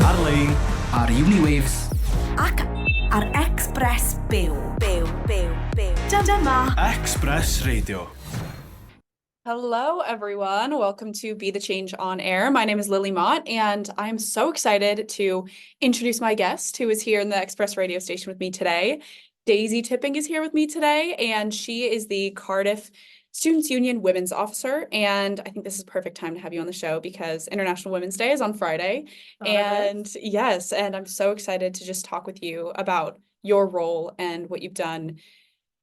Ar-lein ar Uniwaves ac ar Express Byw. Dyma Express Radio. Hello, everyone. Welcome to Be the Change on Air. My name is Lily Mott, and I'm so excited to introduce my guest who is here in the Express radio station with me today. Daisy Tipping is here with me today, and she is the Cardiff Students' Union Women's Officer. And I think this is a perfect time to have you on the show because International Women's Day is on Friday. Yes, and I'm so excited to just talk with you about your role and what you've done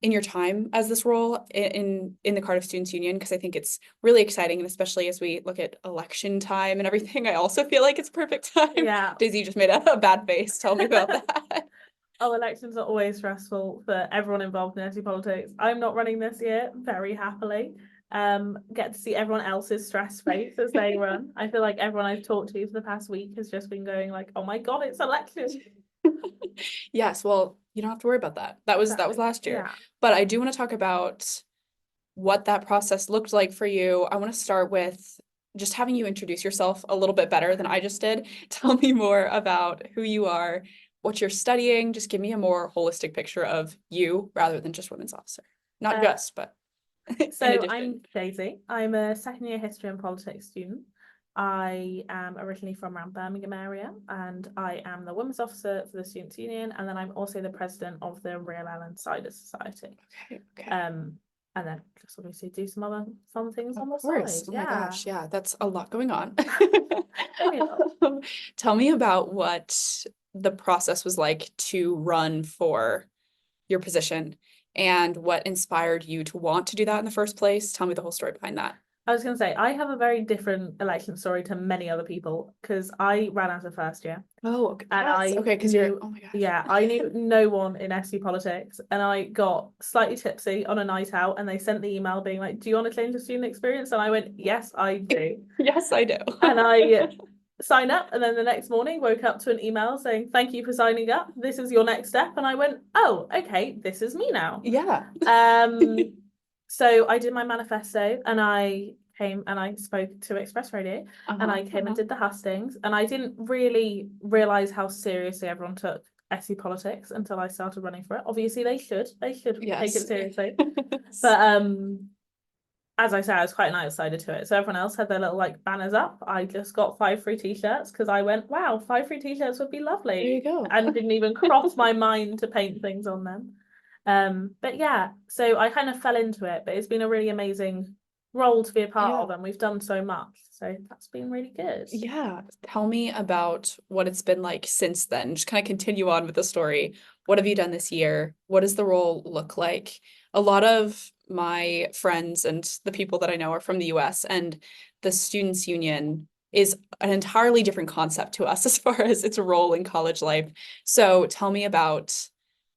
in your time as this role in the Cardiff Students' Union, because I think it's really exciting, and especially as we look at election time and everything, I also feel like it's perfect time. Yeah. Daisy, you just made a bad face. Tell me about that. Oh, elections are always stressful for everyone involved in SE politics. I'm not running this year, very happily. Get to see everyone else's stress face as they run. I feel like everyone I've talked to for the past week has just been going like, oh my God, it's elections. Yes, well, you don't have to worry about that. That was last year. Yeah. But I do want to talk about what that process looked like for you. I want to start with just having you introduce yourself a little bit better than I just did. Tell me more about who you are, what you're studying. Just give me a more holistic picture of you rather than just women's officer. Not just, but So in addition. I'm Daisy. I'm a second year history and politics student. I am originally from around Birmingham area, and I am the women's officer for the Students' Union, and then I'm also the president of the Real Ellen Cider Society. Okay. And then just obviously do some other fun things on the Of course. side. Oh my gosh, yeah, that's a lot going on. Yeah. Tell me about what the process was like to run for your position and what inspired you to want to do that in the first place. Tell me the whole story behind that. I was going to say, I have a very different election story to many other people because I ran as a first year. Oh, okay. And Yes. I Okay, because knew, oh my gosh. yeah, I knew no one in SU politics, and I got slightly tipsy on a night out, and they sent the email being like, do you want to change the student experience? And I went, yes, I do. Yes, I do. And I signed up, and then the next morning woke up to an email saying, thank you for signing up. This is your next step. And I went, oh, okay, this is me now. Yeah. So I did my manifesto, and I came and I spoke to Express Radio, and I came and did the hustings, and I didn't really realise how seriously everyone took SE politics until I started running for it. Obviously they should Yes. take it seriously. But as I said, I was quite an outsider to it. So everyone else had their little like banners up. I just got 5 free t-shirts because I went, wow, 5 free t-shirts would be lovely. There you go. And didn't even cross my mind to paint things on them. But yeah, so I kind of fell into it, but it's been a really amazing role to be a part of, and we've done so much, so that's been really good. Yeah, tell me about what it's been like since then. Just kind of continue on with the story. What have you done this year? What does the role look like? A lot of my friends and the people that I know are from the US, and the Students' Union is an entirely different concept to us as far as its role in college life. So tell me about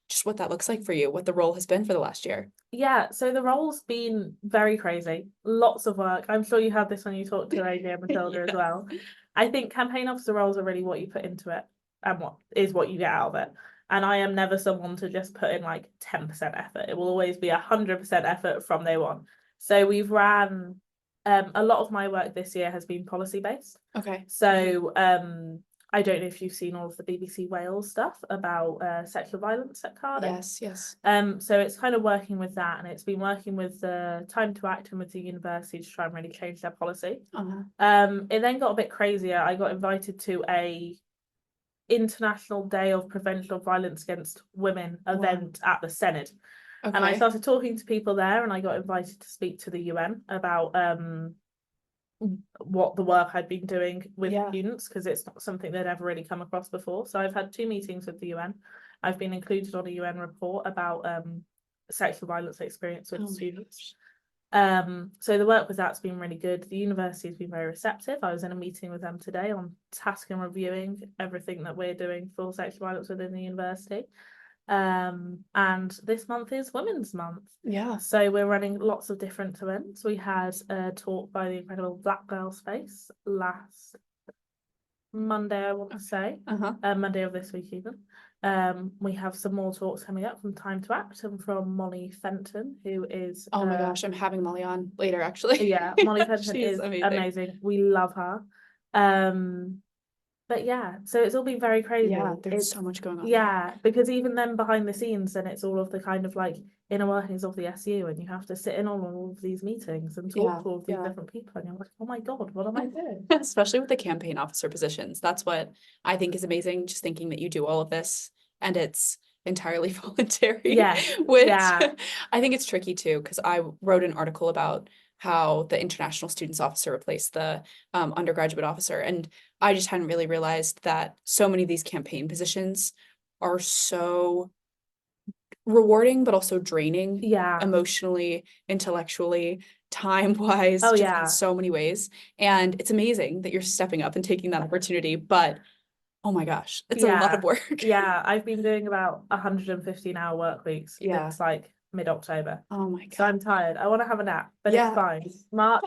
just what that looks like for you, what the role has been for the last year. Yeah, so the role's been very crazy. Lots of work. I'm sure you had this when you talked to AJ and Matilda as well. I think campaign officer roles are really what you put into it and what you get out of it. And I am never someone to just put in like 10% effort. It will always be 100% effort from day one. So we've ran a lot of my work this year has been policy based. Okay. So I don't know if you've seen all of the BBC Wales stuff about sexual violence at Cardiff. Yes. So it's kind of working with that, and it's been working with the Time to Act and with the university to try and really change their policy. It then got a bit crazier. I got invited to a International Day of Prevention of Violence Against Women event at the Senate. And I started talking to people there, and I got invited to speak to the UN about what the work I'd been doing with students, because it's not something they'd ever really come across before. So I've had 2 meetings with the UN. I've been included on a UN report about sexual violence experience with students. So the work with that's been really good. The university has been very receptive. I was in a meeting with them today on task and reviewing everything that we're doing for sexual violence within the university. And this month is Women's Month. Yeah. So we're running lots of different events. We had a talk by the incredible Black Girl Space last Monday, I want to say. Monday of this week even. We have some more talks coming up from Time to Act and from Molly Fenton, who is oh my gosh, I'm having Molly on later actually. Yeah, Molly Fenton is amazing. We love her. But yeah, so it's all been very crazy. Yeah, there's It's so much going on. yeah, because even then behind the scenes, then it's all of the kind of like inner workings of the SU, and you have to sit in on all of these meetings and talk Yeah, to all of these yeah. different people, and you're like, oh my God, what am I doing? Especially with the campaign officer positions. That's what I think is amazing, just thinking that you do all of this and it's entirely voluntary. Yeah, Which yeah. I think it's tricky too, because I wrote an article about how the international students officer replaced the undergraduate officer. And I just hadn't really realized that so many of these campaign positions are so rewarding, but also draining Yeah. emotionally, intellectually, time-wise, Oh, just in yeah. so many ways. And it's amazing that you're stepping up and taking that opportunity, but oh my gosh, it's a lot of work. Yeah, I've been doing about 115-hour work weeks Yeah. since like mid-October. Oh my So God. I'm tired. I want to have a nap, but Yeah. it's fine. March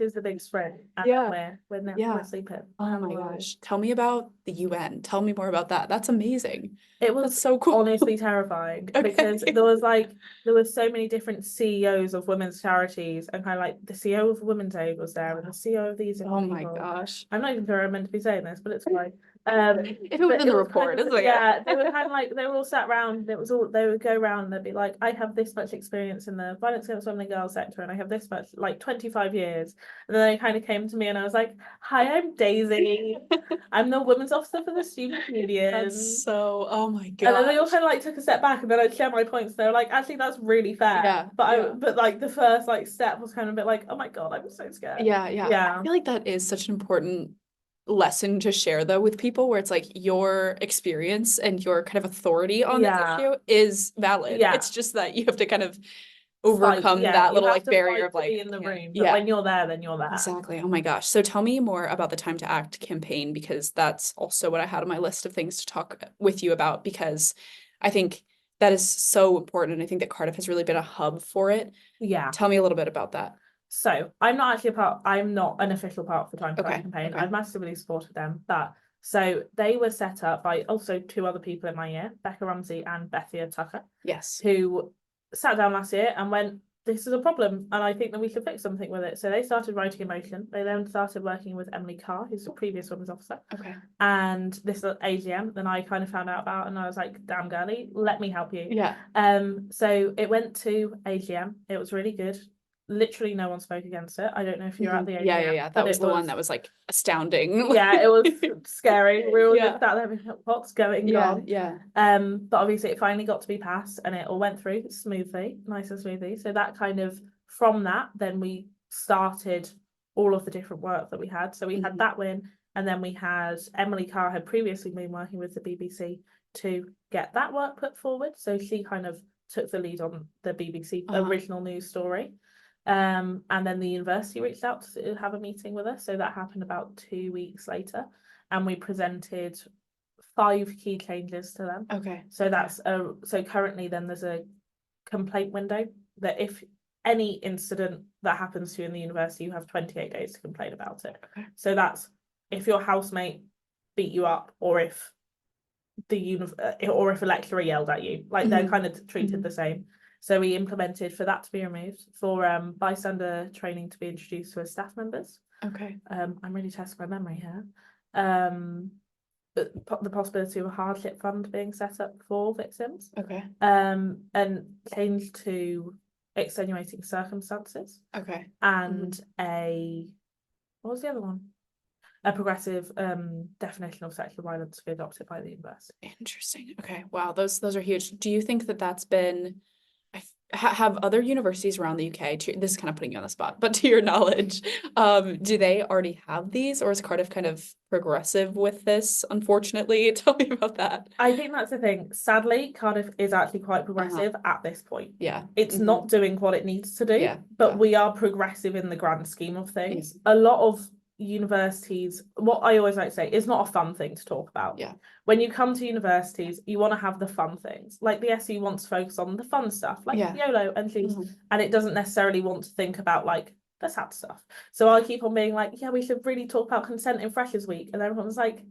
is the big sprint, and Yeah. we're sleeping. Oh my gosh. Tell me about the UN. Tell me more about that. That's amazing. It was That's so cool. honestly terrifying because Okay. there were so many different CEOs of women's charities, and kind of like the CEO of Women's Aid was there, and the CEO of these Oh different my people. gosh. I'm not even sure I'm meant to be saying this, but it's fine. If it was but in the was report, kind of, it's like yeah, they were kind of like they were all sat around. It was all they would go around and they'd be like, I have this much experience in the violence against women and girls sector, and I have this much, like 25 years. And then they kind of came to me, and I was like, hi, I'm Daisy. I'm the women's officer for the student union. That's so, oh my And then they all gosh. kind of like took a step back, and then I'd share my points. They were like, actually, that's really fair. Yeah, But like the first like step was kind of a bit like, oh my God, I'm so scared. yeah. Yeah. I feel like that is such an important lesson to share though with people, where it's like your experience and your kind of authority on this issue is valid. Yeah. It's just that you have to kind of Fight. overcome Yeah, that you little have like to barrier fight of to like, be in the room. But yeah, when you're there, then you're there. exactly. Oh my gosh. So tell me more about the Time to Act campaign, because that's also what I had on my list of things to talk with you about, because I think that is so important. And I think that Cardiff has really been a hub for it. Yeah. Tell me a little bit about that. So I'm not an official part of the Time to Act campaign. I've massively supported them, but so they were set up by also two other people in my year, Becca Ramsey and Bethia Tucker. Yes. Who sat down last year and went, this is a problem, and I think that we should fix something with it. So they started writing a motion. They then started working with Emily Carr, who's the previous women's officer. Okay. And this AGM, then I kind of found out about, and I was like, damn girly, let me help you. Yeah. So it went to AGM. It was really good. Literally no one spoke against it. I don't know if you're at the AGM. Yeah. That was the one that was like astounding. Yeah, it was scary. We were all Yeah. just sat there being like, what's going on? Yeah. But obviously it finally got to be passed, and it all went through smoothly, nice and smoothly. So that kind of, from that, then we started all of the different work that we had. So we had that win, and then we had Emily Carr had previously been working with the BBC to get that work put forward. So she kind of took the lead on the BBC original news story. And then the university reached out to have a meeting with us. So that happened about 2 weeks later, and we presented 5 key changes to them. Okay. So that's so currently then there's a complaint window that if any incident that happens to you in the university, you have 28 days to complain about it. Okay. So that's if your housemate beat you up, or if or if a lecturer yelled at you, like they're kind of treated the same. So we implemented for that to be removed, for bystander training to be introduced to staff members. Okay. I'm really testing my memory here. The possibility of a hardship fund being set up for victims. Okay. And change to extenuating circumstances. Okay. And what was the other one? A progressive definition of sexual violence to be adopted by the university. Interesting. Okay. Wow. Those are huge. Do you think that that's been, have other universities around the UK, this is kind of putting you on the spot, but to your knowledge, do they already have these, or is Cardiff kind of progressive with this, unfortunately? Tell me about that. I think that's the thing. Sadly, Cardiff is actually quite progressive at this point. Yeah. It's not doing what it needs to do, but we are progressive in the grand scheme of things. A lot of universities, what I always like to say, is not a fun thing to talk about. Yeah. When you come to universities, you want to have the fun things. Like the SU wants to focus on the fun stuff, like YOLO and things, and it doesn't necessarily want to think about like the sad stuff. So I keep on being like, yeah, we should really talk about consent in Freshers Week, and everyone's like,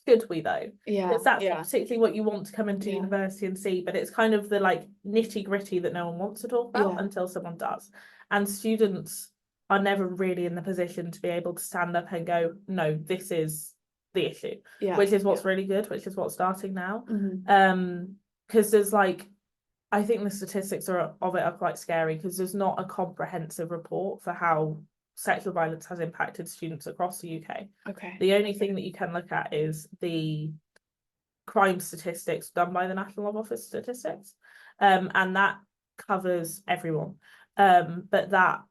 should we though? Yeah. Because that's particularly what you want to come into university and see, but it's kind of the like nitty gritty that no one wants to talk about until someone does. And students are never really in the position to be able to stand up and go, no, this is the issue, Yeah. which is what's really good, which is what's starting now. Mhm. Because there's like, I think the statistics of it are quite scary because there's not a comprehensive report for how sexual violence has impacted students across the UK. Okay. The only thing that you can look at is the crime statistics done by the National Office of Statistics, and that covers everyone. But that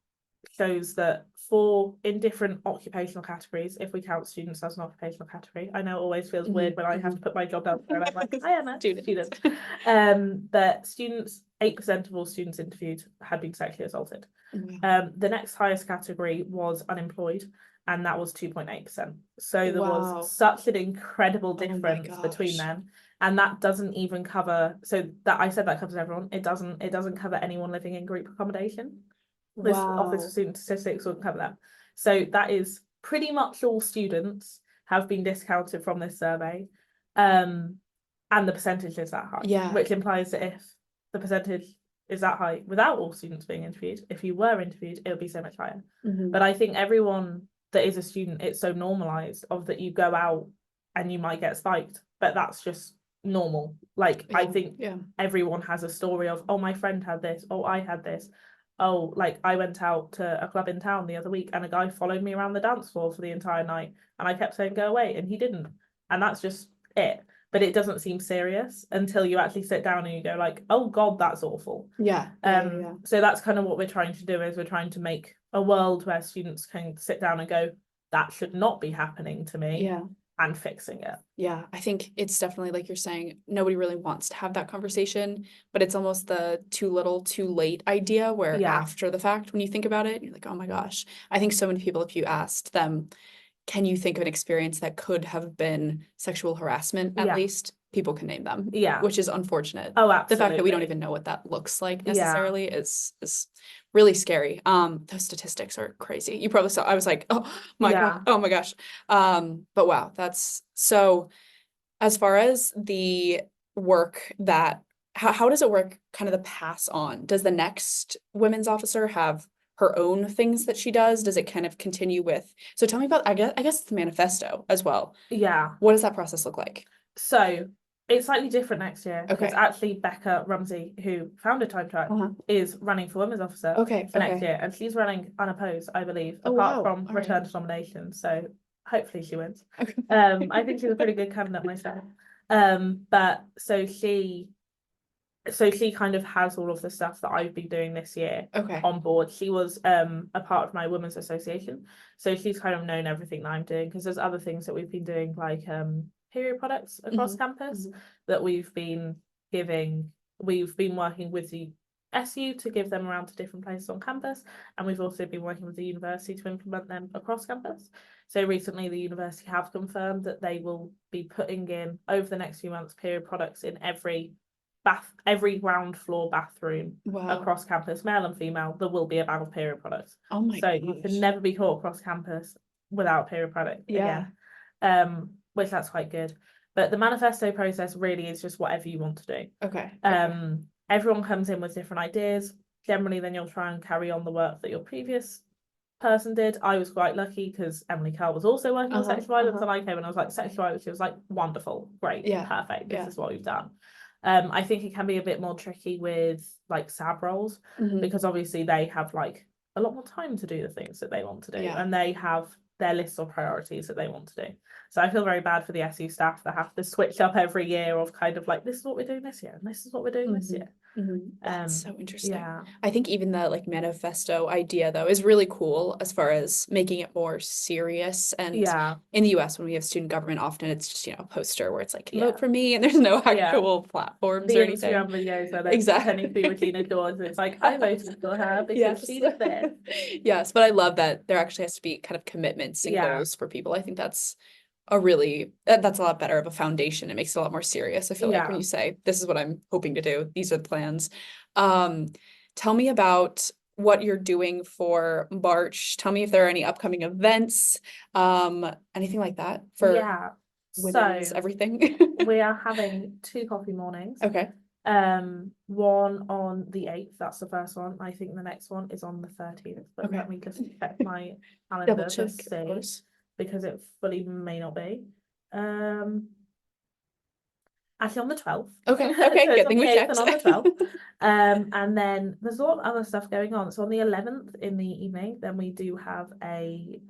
shows that in different occupational categories, if we count students as an occupational category, I know it always feels weird when I have to put my job down there and I'm like, I am a student. But students, 8% of all students interviewed had been sexually assaulted. The next highest category was unemployed, and that was 2.8%. So there was such an incredible difference between them. And that doesn't even cover, so that I said that covers everyone. It doesn't cover anyone living in group accommodation. This Office for Student Statistics wouldn't cover that. So that is pretty much all students have been discounted from this survey. And the percentage is that high. Yeah. Which implies that if the percentage is that high without all students being interviewed, if you were interviewed, it would be so much higher. But I think everyone that is a student, it's so normalized of that you go out and you might get spiked, but that's just normal. Like, I think everyone has a story of, oh, my friend had this, oh, I had this. Oh, like I went out to a club in town the other week and a guy followed me around the dance floor for the entire night and I kept saying go away and he didn't. And that's just it. But it doesn't seem serious until you actually sit down and you go like, oh God, that's awful. So that's kind of what we're trying to do, is we're trying to make a world where students can sit down and go, that should not be happening to me. And fixing it. Yeah, I think it's definitely like you're saying, nobody really wants to have that conversation, but it's almost the too little, too late idea where after the fact, when you think about it, you're like, oh my gosh. I think so many people, if you asked them, can you think of an experience that could have been sexual harassment, at least people can name them. Which is unfortunate. Oh, absolutely. The fact that we don't even know what that looks like necessarily is really scary. Those statistics are crazy. You probably saw, I was like, oh my God, oh my gosh. But wow, that's so, as far as the work that, how does it work, kind of the pass on? Does the next women's officer have her own things that she does? Does it kind of continue with, so tell me about, I guess the manifesto as well. What does that process look like? So it's slightly different next year because actually Becca Rumsey, who founded Time Track, is running for Women's Officer for next year, and she's running unopposed, I believe, apart from return to nomination. So hopefully she wins. I think she's a pretty good candidate myself. But so she kind of has all of the stuff that I've been doing this year on board. She was a part of my women's association, so she's kind of known everything that I'm doing, because there's other things that we've been doing, like period products across campus that we've been giving. We've been working with the SU to give them around to different places on campus, and we've also been working with the university to implement them across campus. So recently the university have confirmed that they will be putting in, over the next few months, period products in every ground floor bathroom across campus, male and female. There will be a bag of period products. Oh my gosh. You can never be caught across campus without a period product again. Which that's quite good. But the manifesto process really is just whatever you want to do. Everyone comes in with different ideas. Generally, then you'll try and carry on the work that your previous person did. I was quite lucky because Emily Carl was also working on sexual violence, and I came and I was like, sexual violence. She was like, wonderful, great, perfect. This is what we've done. I think it can be a bit more tricky with like SAB roles, because obviously they have like a lot more time to do the things that they want to do, and they have their list of priorities that they want to do. So I feel very bad for the SU staff that have to switch up every year of kind of like, this is what we're doing this year, and this is what we're doing this year. That's so interesting. I think even the like manifesto idea though is really cool, as far as making it more serious. And in the US, when we have student government, often it's just, a poster where it's like, vote for me, and there's no actual platforms or anything. Instagram videos where they're pretending to be Regina George, and it's like, I voted for her because she did this. Yes, but I love that there actually has to be kind of commitments and goals for people. I think that's that's a lot better of a foundation. It makes it a lot more serious. I feel like when you say, this is what I'm hoping to do, these are the plans. Tell me about what you're doing for March. Tell me if there are any upcoming events, anything like that for women's everything. We are having 2 coffee mornings. One on the 8th, that's the first one. I think the next one is on the 13th, but let me just check my calendar to see, because it fully may not be. Actually on the 12th. Okay, So good it's on thing the we 8th checked. and on the 12th. And then there's a lot of other stuff going on. So on the 11th in the evening, then we do have a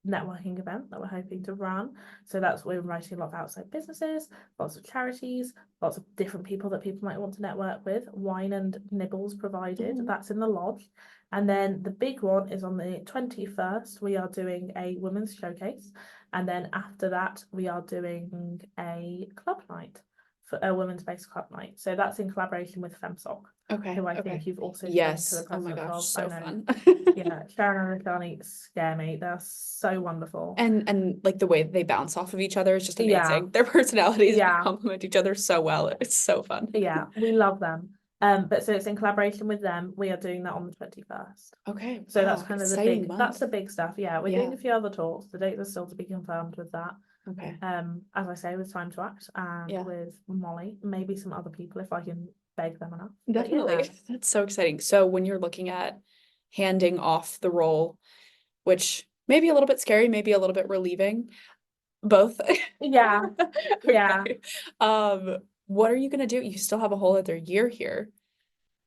networking event that we're hoping to run. So that's we're inviting a lot of outside businesses, lots of charities, lots of different people that people might want to network with. Wine and nibbles provided. That's in the lodge. And then the big one is on the 21st. We are doing a women's showcase. And then after that, we are doing a club night, for a women's based club night. So that's in collaboration with FemSoc, Okay. who I think you've also spoken to Yes. the Oh my president gosh, of. so I know. fun. Yeah, Sharon and Rashani scare me. They're so wonderful. And like the way that they bounce off of each other is just amazing. Yeah. Their personalities Yeah. complement each other so well. It's so fun. Yeah, we love them. But so it's in collaboration with them. We are doing that on the 21st. Okay. So wow, that's kind of the exciting big, month. that's the big stuff. Yeah, we're doing Yeah. a few other talks. The dates are still to be confirmed with that. Okay. As I say, with Time to Act and Yeah. with Molly, maybe some other people if I can beg them enough. But Definitely. yeah. That's so exciting. So when you're looking at handing off the role, which may be a little bit scary, maybe a little bit relieving, both. Yeah. Yeah. Okay. What are you gonna do? You still have a whole other year here,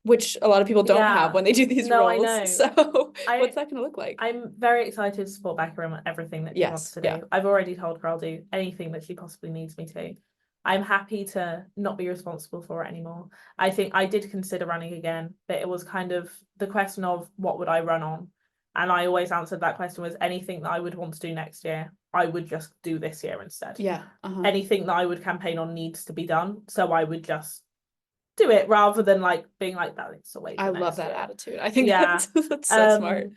which a lot of people don't have Yeah. when they do these No, I roles. know. So I- what's that gonna look like? I'm very excited to support Becca in everything that she Yes, wants to yeah. do. I've already told her I'll do anything that she possibly needs me to. I'm happy to not be responsible for it anymore. I think I did consider running again, but it was kind of the question of what would I run on? And I always answered that question was anything that I would want to do next year, I would just do this year instead. Yeah. Anything that I would campaign on needs to be done. So I would just do it rather than like being like that. It's a wait. I love that attitude. I think Yeah. that's so smart.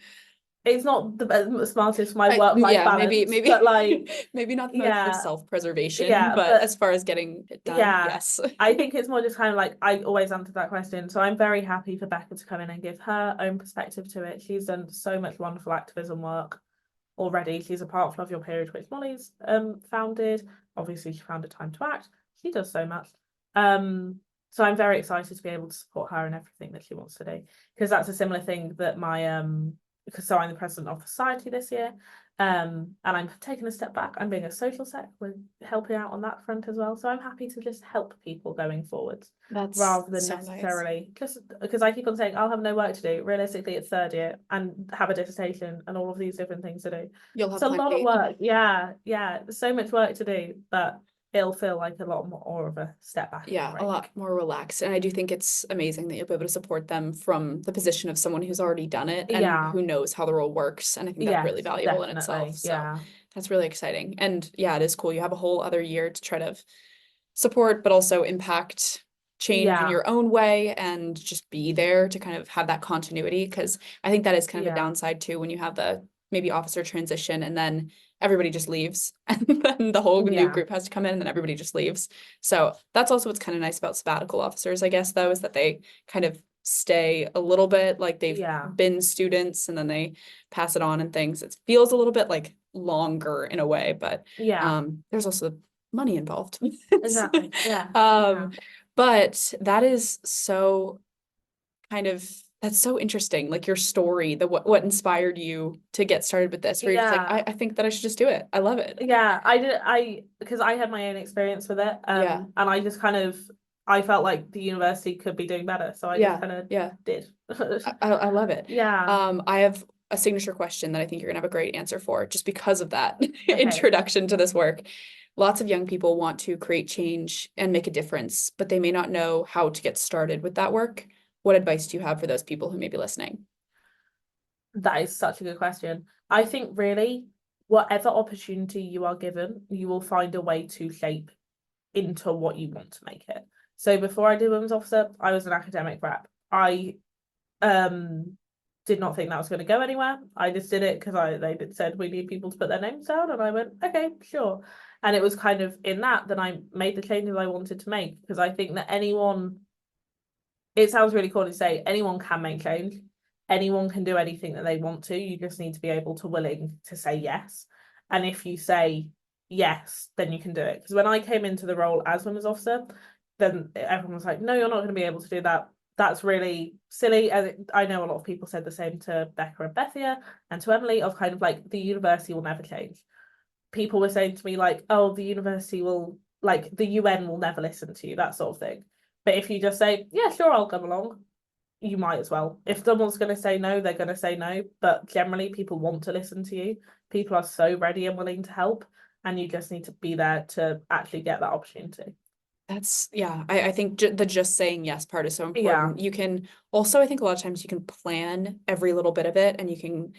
It's not the smartest for my work-life Yeah, balance, maybe but like maybe not the most for yeah, self-preservation, yeah, but but as far as getting it done, yeah, yes. I think it's more just kind of like I always answer that question. So I'm very happy for Becca to come in and give her own perspective to it. She's done so much wonderful activism work already. She's a part of Love Your Period, which Molly's founded. Obviously, she founded Time to Act. She does so much. So I'm very excited to be able to support her in everything that she wants to do, because that's a similar thing that my because so I'm the president of the society this year, and I'm taking a step back. I'm being a social sec with helping out on that front as well. So I'm happy to just help people going forwards. That's rather than so necessarily just because I keep on saying I'll have no work to do. Realistically, it's third year and have a dissertation and all of these different things to do. You'll have It's a lot of plenty. work. Yeah, there's so much work to do, but it'll feel like a lot more of a step back. Yeah, a lot more relaxed. And I do think it's amazing that you'll be able to support them from the position of someone who's already done it and Yeah. who knows how the role works. And I think that's really valuable in itself. So Yeah. that's really exciting. And yeah, it is cool. You have a whole other year to try to support, but also impact change in Yeah. your own way and just be there to kind of have that continuity. Because I think that is kind of a Yeah. downside too, when you have the maybe officer transition and then everybody just leaves and then the whole new Yeah. group has to come in and then everybody just leaves. So that's also what's kind of nice about sabbatical officers, I guess, though, is that they kind of stay a little bit like they've Yeah. been students and then they pass it on and things. It feels a little bit like longer in a way, but Yeah. there's also money involved. Exactly. Yeah. But that is so kind of that's so interesting. Like your story, the what inspired you to get started with this, where you're just like, Yeah. I think that I should just do it. I love it. Yeah, because I had my own experience with it. Yeah. And I just kind of I felt like the university could be doing better. So I just kind of did. I love it. Yeah. I have a signature question that I think you're gonna have a great answer for, just because of that Okay. introduction to this work. Lots of young people want to create change and make a difference, but they may not know how to get started with that work. What advice do you have for those people who may be listening? That is such a good question. I think really, whatever opportunity you are given, you will find a way to shape into what you want to make it. So before I did women's officer, I was an academic rep. I did not think that was going to go anywhere. I just did it because they said we need people to put their names down, and I went, okay, sure. And it was kind of in that I made the changes I wanted to make, because I think that it sounds really cool to say anyone can make change. Anyone can do anything that they want to. You just need to be able to willing to say yes. And if you say yes, then you can do it. Because when I came into the role as women's officer, then everyone was like, no, you're not going to be able to do that. That's really silly. And I know a lot of people said the same to Becca and Bethia and to Emily, of kind of like, the university will never change. people were saying to me like, oh, the university will, like, the UN will never listen to you, that sort of thing. But if you just say, yeah, sure, I'll come along, you might as well. If someone's going to say no, they're going to say no. But generally, people want to listen to you. People are so ready and willing to help, and you just need to be there to actually get that opportunity. That's, yeah, I think the just saying yes part is so Yeah. important. You can also, I think a lot of times you can plan every little bit of it, and you can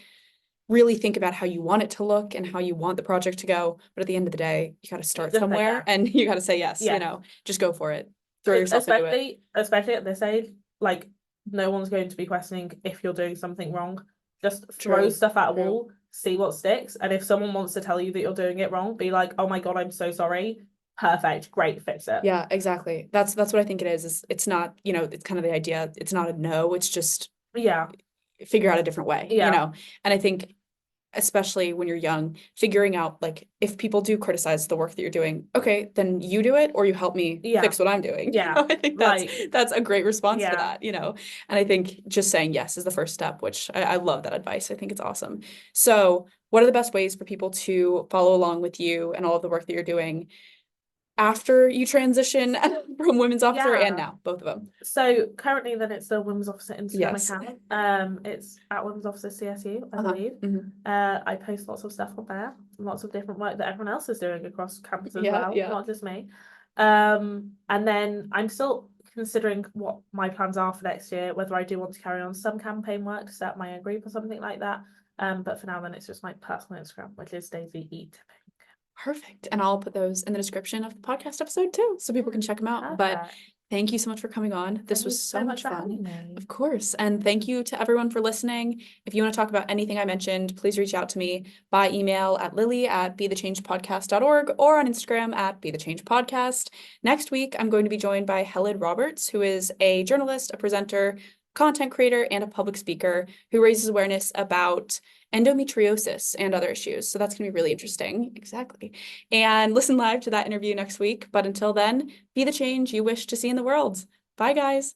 really think about how you want it to look and how you want the project to go. But at the end of the day, you got to start Just say somewhere yes. and you got to say yes, you Yes. know, just go for it. Throw yourself into it. Especially at this age, like, no one's going to be questioning if you're doing something wrong. Just throw True, stuff at a true. wall, see what sticks. And if someone wants to tell you that you're doing it wrong, be like, oh my God, I'm so sorry. Perfect, great, fix it. Yeah, exactly. That's what I think it is it's not, you know, it's kind of the idea, it's not a no, it's just Yeah. figure out a different way, Yeah. you know. And I think especially when you're young, figuring out like if people do criticize the work that you're doing, okay, then you do it or you help me Yeah. fix what I'm doing. Yeah. You know, I think that's a great response to Yeah. that, you know. And I think just saying yes is the first step, which I love that advice. I think it's awesome. So what are the best ways for people to follow along with you and all of the work that you're doing after you transition from women's officer and now, both of them? So currently then it's the women's officer Instagram Yes. account. It's at women's officer CSU, I believe. I post lots of stuff on there, lots of different work that everyone else is doing across campus as well, not just me. And then I'm still considering what my plans are for next year, whether I do want to carry on some campaign work to set up my own group or something like that. But for now then it's just my personal Instagram, which is Daisy E. Perfect. And I'll put those in the description of the podcast episode too, so people can check them out. But thank you so much for coming on. This was so much fun. Of course. And thank you to everyone for listening. If you want to talk about anything I mentioned, please reach out to me by email at lily@bethechangepodcast.org or on Instagram at bethechangepodcast. Next week, I'm going to be joined by Helen Roberts, who is a journalist, a presenter, content creator, and a public speaker who raises awareness about endometriosis and other issues. So that's going to be really interesting. Exactly. And listen live to that interview next week. But until then, be the change you wish to see in the world. Bye, guys.